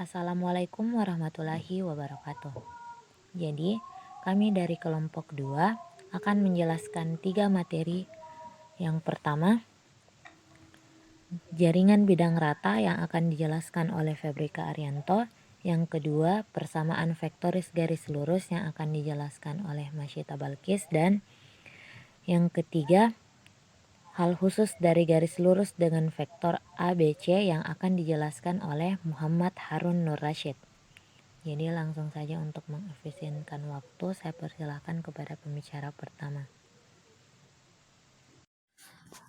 Assalamualaikum warahmatullahi wabarakatuh. Jadi, kami dari kelompok 2 akan menjelaskan 3 materi. Yang pertama, jaringan bidang rata yang akan dijelaskan oleh Febrika Arianto. Yang kedua, persamaan vektoris garis lurus yang akan dijelaskan oleh Masyita Balkis. Dan yang ketiga, hal khusus dari garis lurus dengan vektor ABC yang akan dijelaskan oleh Muhammad Harun Nur Rasyid. Jadi langsung saja untuk mengefisienkan waktu, saya persilahkan kepada pembicara pertama.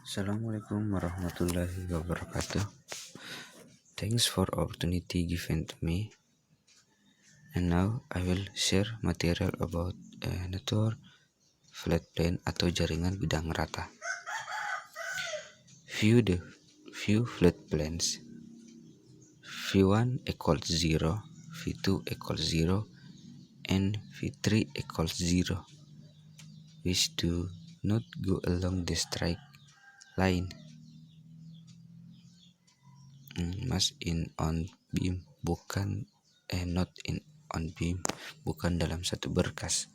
Assalamualaikum warahmatullahi wabarakatuh. Thanks for opportunity given to me. And now I will share material about network flat plane atau jaringan bidang rata. View flat planes. V1 equals 0, V2 equals 0, and V3 equals 0, which do not go along the straight line. Must in on beam, bukan not in on beam, bukan dalam satu berkas.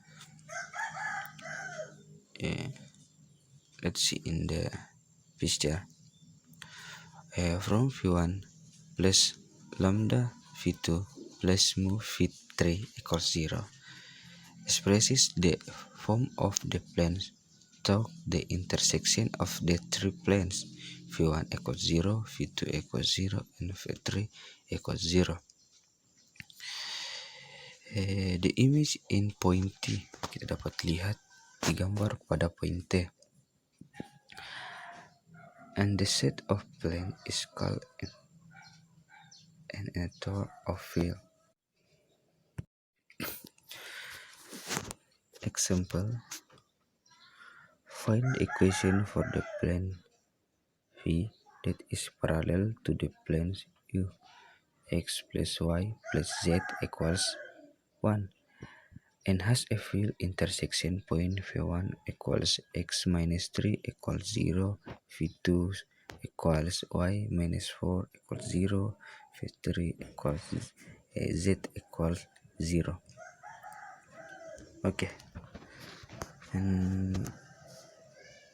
Let's see in the picture. From V1 plus lambda V2 plus mu V3 equals 0 expresses the form of the planes to the intersection of the three planes. V1 equals 0, V2 equals 0, and V3 equals 0. The image in point T, kita dapat lihat di gambar pada point T. And the set of plane is called an network of field. Example, find the equation for the plane V that is parallel to the planes U. X plus Y plus Z equals 1 and has a field intersection point V1 equals X minus 3 equals 0, V2 equals Y minus 4 equals 0, V3 equals Z equals 0. Okay. And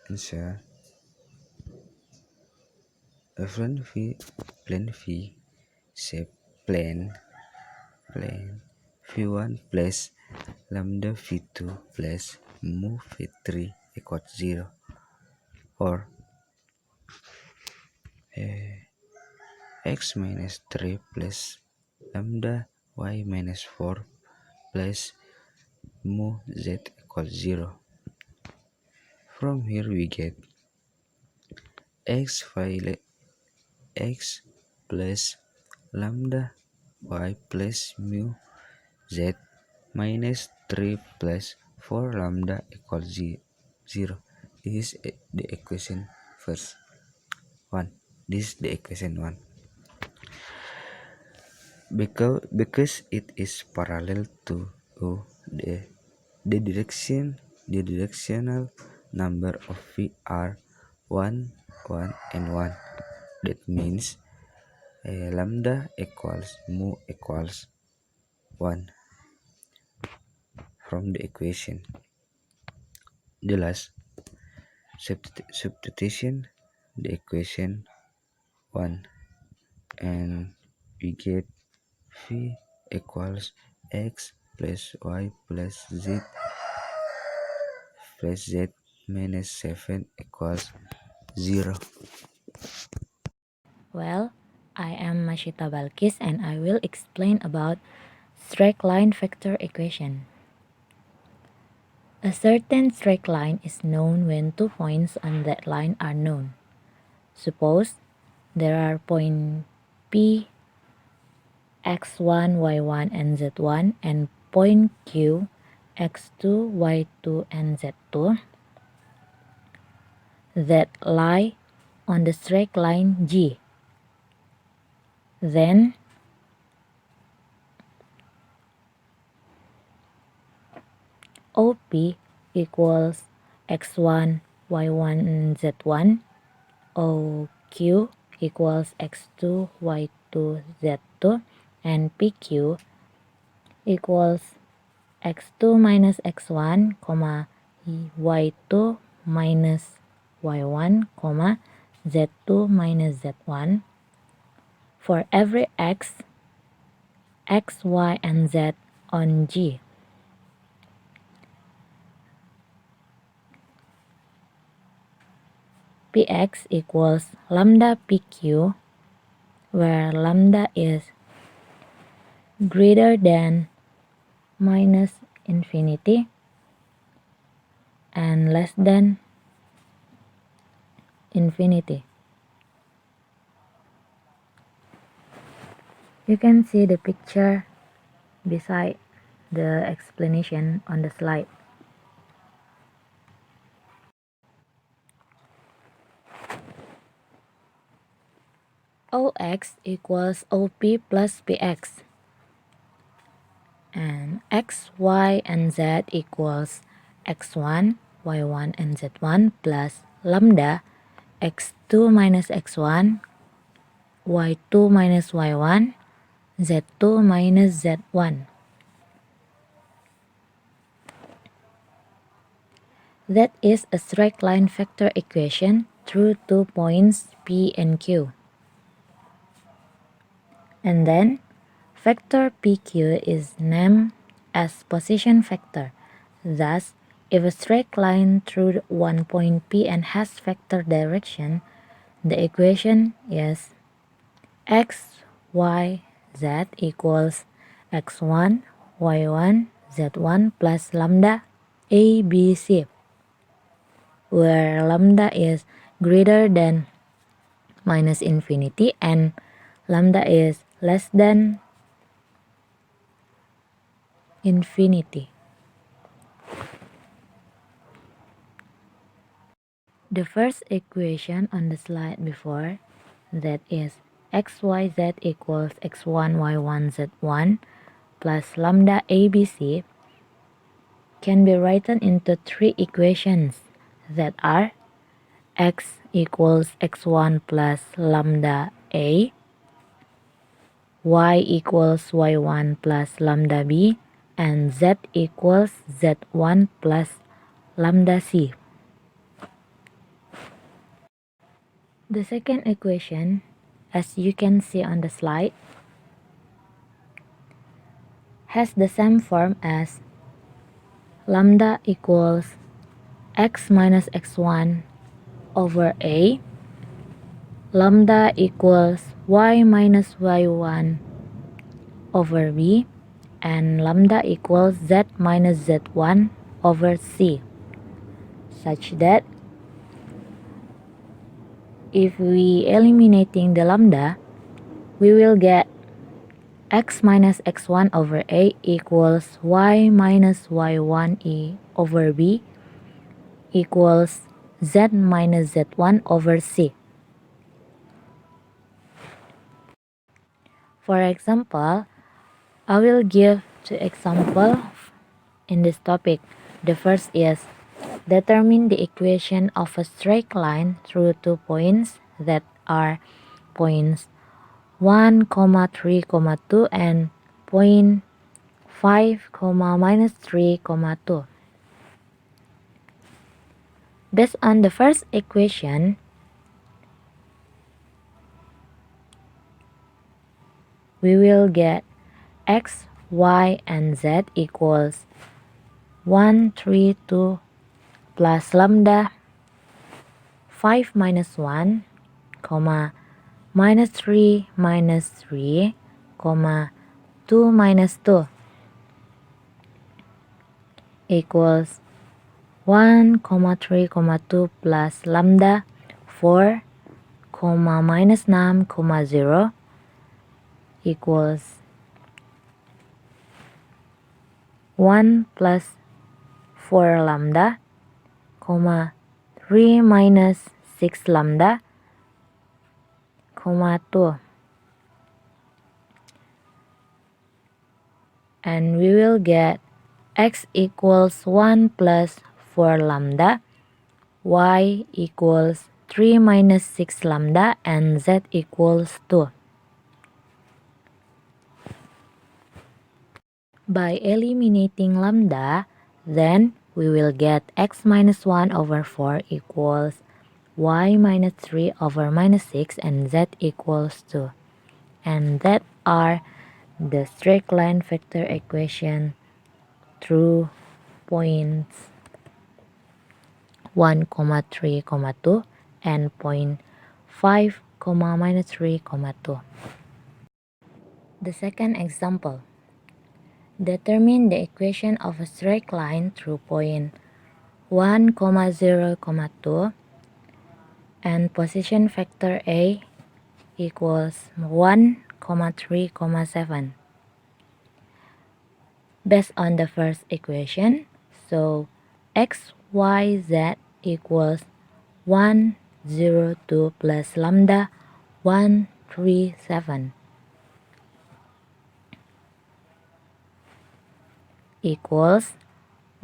answer. A plane V shape plane V1 plus lambda V2 plus mu V3 equals 0, or X minus 3 plus lambda Y minus 4 plus mu Z equals 0. From here we get X plus lambda Y plus mu Z minus 3 plus 4 lambda equals 0. This is the equation first one. This is the equation 1. Because it is parallel to the directional number of V are 1, 1, and 1. That means lambda equals mu equals 1 from the equation. The last substitution the equation 1 and we get V equals X plus Y plus Z minus 7 equals 0. Well, I am Masyita Balkis and I will explain about straight line vector equation. A certain straight line is known when 2 points on that line are known. Suppose there are point P, x1, y1, and z1, and point Q, x2, y2, and z2 that lie on the straight line G. Then OP equals x1, y1, and z1. OQ equals x2, y2, z2. and PQ equals x2 minus x1, y2 minus y1, z2 minus z1 for every x, y, and z on G. Px equals lambda PQ, where lambda is greater than minus infinity and less than infinity. You can see the picture beside the explanation on the slide. OX equals OP plus PX, and X, Y, and Z equals X1, Y1, and Z1 plus lambda X2 minus X1, Y2 minus Y1, Z2 minus Z1. That is a straight line vector equation through 2 points P and Q. And then vector PQ is named as position vector. Thus, if a straight line through one point P and has vector direction, the equation is x, y, z equals x1, y1, z1 plus lambda a, b, c, where lambda is greater than minus infinity and lambda is less than infinity. The first equation on the slide before, that is xyz equals x1, y1, z1 plus lambda abc, can be written into three equations that are x equals x1 plus lambda a, y equals y1 plus lambda b, and z equals z1 plus lambda c. The second equation, as you can see on the slide, has the same form as lambda equals x minus x1 over a, lambda equals y minus y1 over b, and lambda equals z minus z1 over c, such that if we eliminating the lambda, we will get x minus x1 over a equals y minus y1 e over b equals z minus z1 over c. For example, I will give two examples in this topic. The first is determine the equation of a straight line through 2 points that are points 1, 3, 2 and point 5, minus 3, 2. Based on the first equation, we will get x, y, and z equals 1, 3, 2 plus lambda 5 minus 1, minus 3 minus 3, 2 minus 2 equals 1, 3, 2 plus lambda 4, minus 6, 0 equals 1 plus 4 lambda, 3 minus 6 lambda, 2. And we will get x equals 1 plus 4 lambda, y equals 3 minus 6 lambda, and z equals 2. By eliminating lambda, then we will get x minus 1 over 4 equals y minus 3 over minus 6 and z equals 2. And that are the straight line vector equation through points 1, 3, 2 and point 5, minus 3, 2. The second example. Determine the equation of a straight line through point 1, 0, 2 and position vector A equals 1, 3, 7. Based on the first equation, so x, y, z equals 1, 0, 2 plus lambda 1, 3, 7 equals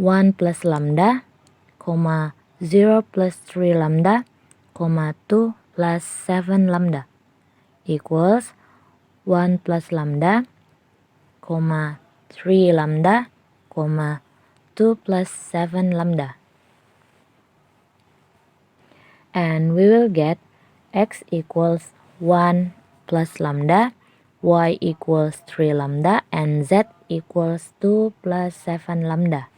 1 plus lambda, 0 plus 3 lambda, 2 plus 7 lambda equals 1 plus lambda, 3 lambda, 2 plus 7 lambda. And we will get x equals 1 plus lambda, y equals 3 lambda, and z equals 2 plus 7 lambda.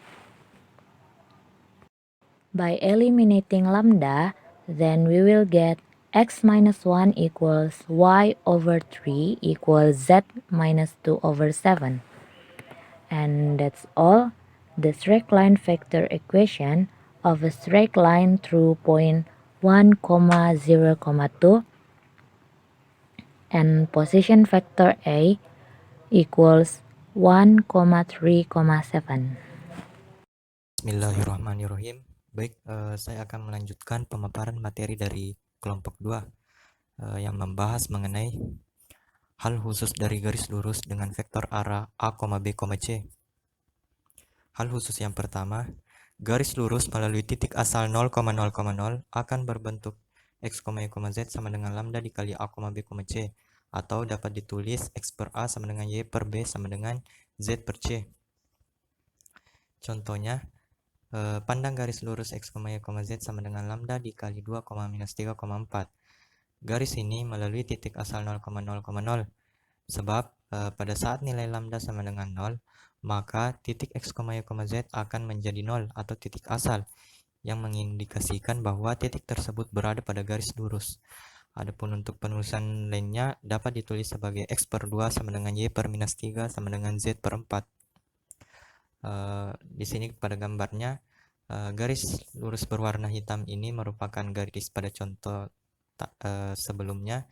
By eliminating lambda, then we will get x minus 1 equals y over 3 equals z minus 2 over 7. And that's all the straight line vector equation of a straight line through point 1, 0, 2 and position vector A equals 1, 3, 7. Bismillahirrahmanirrahim. Baik, saya akan melanjutkan pemaparan materi dari kelompok 2 yang membahas mengenai hal khusus dari garis lurus dengan vektor arah A, B, C. Hal khusus yang pertama, garis lurus melalui titik asal 0,0,0 akan berbentuk x, y, z sama dengan lambda dikali A, B, C, atau dapat ditulis x per A sama dengan y per B sama dengan z per C. Contohnya, pandang garis lurus x, y, z sama dengan lambda dikali 2, minus 3, 4. Garis ini melalui titik asal 0,0,0. Sebab pada saat nilai lambda sama dengan 0, maka titik x, y, z akan menjadi 0 atau titik asal yang mengindikasikan bahwa titik tersebut berada pada garis lurus. Adapun untuk penulisan lainnya dapat ditulis sebagai x per 2 sama dengan y per minus 3 sama dengan z per 4. Di sini pada gambarnya garis lurus berwarna hitam ini merupakan garis pada contoh sebelumnya,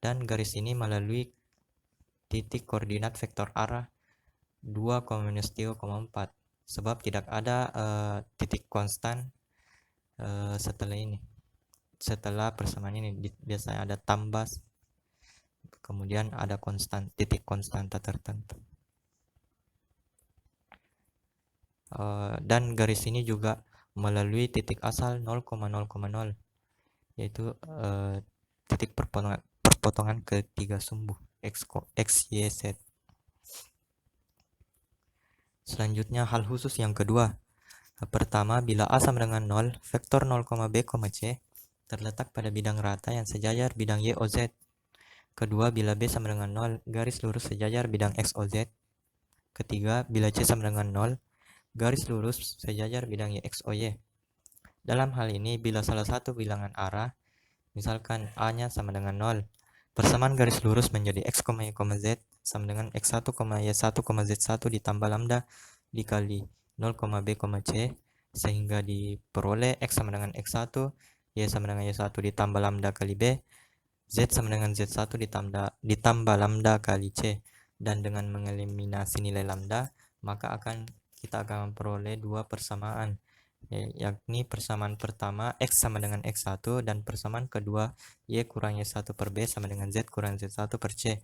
dan garis ini melalui titik koordinat vektor arah 2, minus 3, 4 sebab tidak ada titik konstan setelah persamaan ini. Biasanya ada tambah, kemudian ada titik konstanta tertentu. Dan garis ini juga melalui titik asal 0,0,0 yaitu titik perpotongan ketiga sumbu x, y, z. Selanjutnya hal khusus yang kedua. Pertama, bila A sama dengan 0, vektor 0, B, C terletak pada bidang rata yang sejajar bidang y, o, z. Kedua, bila B sama dengan 0, garis lurus sejajar bidang x, o, z. Ketiga, bila C sama dengan 0, garis lurus sejajar bidang y, x, o, y. Dalam hal ini, bila salah satu bilangan arah, misalkan A-nya sama dengan 0, persamaan garis lurus menjadi x, y, z sama dengan x1, y1, z1 ditambah lambda dikali 0, B, C, sehingga diperoleh x sama dengan x1, y sama dengan y1 ditambah lambda kali B, z sama dengan z1 ditambah lambda kali C. Dan dengan mengeliminasi nilai lambda, maka kita akan memperoleh dua persamaan, yakni persamaan pertama x sama dengan x1 dan persamaan kedua y kurang y1 per b sama dengan z kurang z1 per c.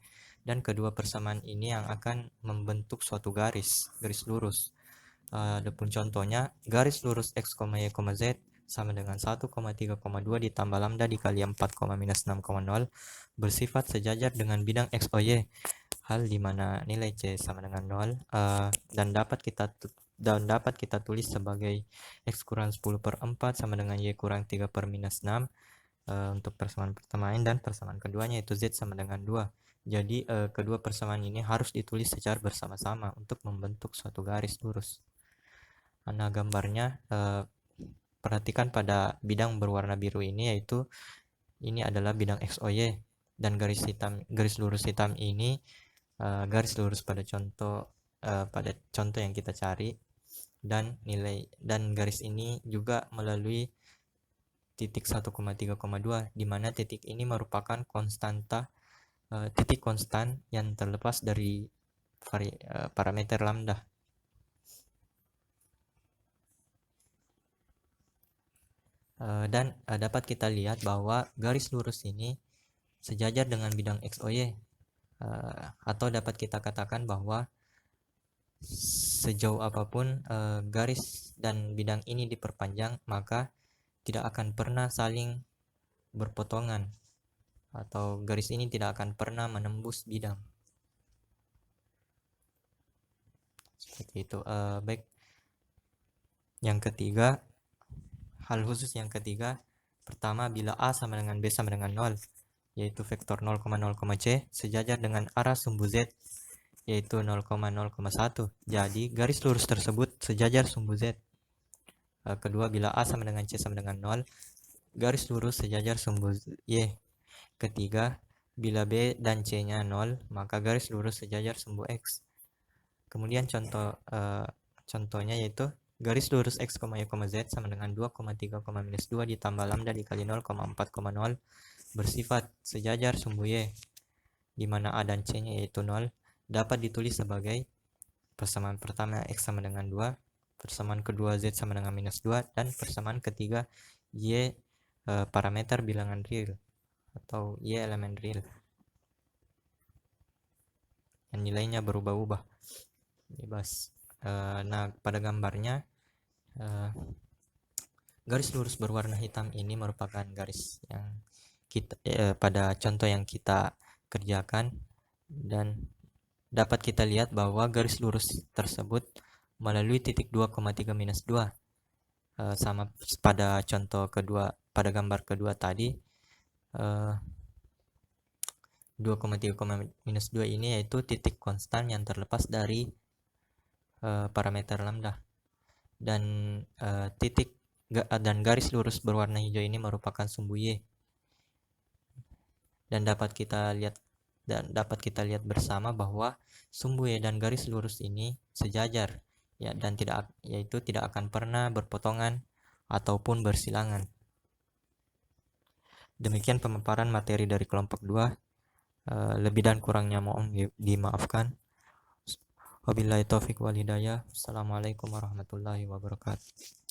Dan kedua persamaan ini yang akan membentuk suatu garis lurus. Adapun contohnya, garis lurus x, y, z sama dengan 1,3,2 ditambah lambda dikali 4, minus 6,0 bersifat sejajar dengan bidang x, o, y. hal di mana nilai C sama dengan 0 dan dapat kita tulis sebagai X kurang 10/4 sama dengan Y kurang 3/-6 untuk persamaan pertama dan persamaan keduanya yaitu Z sama dengan 2. Jadi kedua persamaan ini harus ditulis secara bersama-sama untuk membentuk suatu garis lurus. Nah, gambarnya perhatikan pada bidang berwarna biru ini, yaitu ini adalah bidang XOY, dan garis lurus hitam ini garis lurus pada contoh yang kita cari, dan garis ini juga melalui titik 1,3,2, di mana titik ini merupakan titik konstan yang terlepas dari parameter lambda. Dan dapat kita lihat bahwa garis lurus ini sejajar dengan bidang XOY, atau dapat kita katakan bahwa sejauh apapun garis dan bidang ini diperpanjang, maka tidak akan pernah saling berpotongan, atau garis ini tidak akan pernah menembus bidang. Seperti itu. Baik. Yang ketiga, hal khusus yang ketiga, pertama, bila A sama dengan B sama dengan 0, yaitu vektor 0,0, C sejajar dengan arah sumbu Z, yaitu 0,0,1. Jadi garis lurus tersebut sejajar sumbu Z. Kedua, bila A sama dengan C sama dengan 0, garis lurus sejajar sumbu Y. Ketiga, bila B dan C-nya 0, maka garis lurus sejajar sumbu X. Kemudian contohnya yaitu garis lurus X, Y, Z sama dengan 2,3,-2 ditambah lambda dikali 0,4,0 bersifat sejajar sumbu Y, di mana A dan C-nya yaitu 0 dapat ditulis sebagai persamaan pertama X sama dengan 2, persamaan kedua Z sama dengan -2, dan persamaan ketiga Y parameter bilangan real atau Y elemen real yang nilainya berubah-ubah bebas. Nah, pada gambarnya garis lurus berwarna hitam ini merupakan garis yang pada contoh yang kita kerjakan, dan dapat kita lihat bahwa garis lurus tersebut melalui titik 2,3-2, sama pada contoh kedua, pada gambar kedua tadi. 2,3,-2 ini yaitu titik konstan yang terlepas dari parameter lambda, dan garis lurus berwarna hijau ini merupakan sumbu Y, dan dapat kita lihat bersama bahwa sumbu Y dan garis lurus ini sejajar, dan tidak akan pernah berpotongan ataupun bersilangan. Demikian pemaparan materi dari kelompok 2. Lebih dan kurangnya mohon dimaafkan. Wabillahi taufik wal hidayah. Assalamualaikum warahmatullahi wabarakatuh.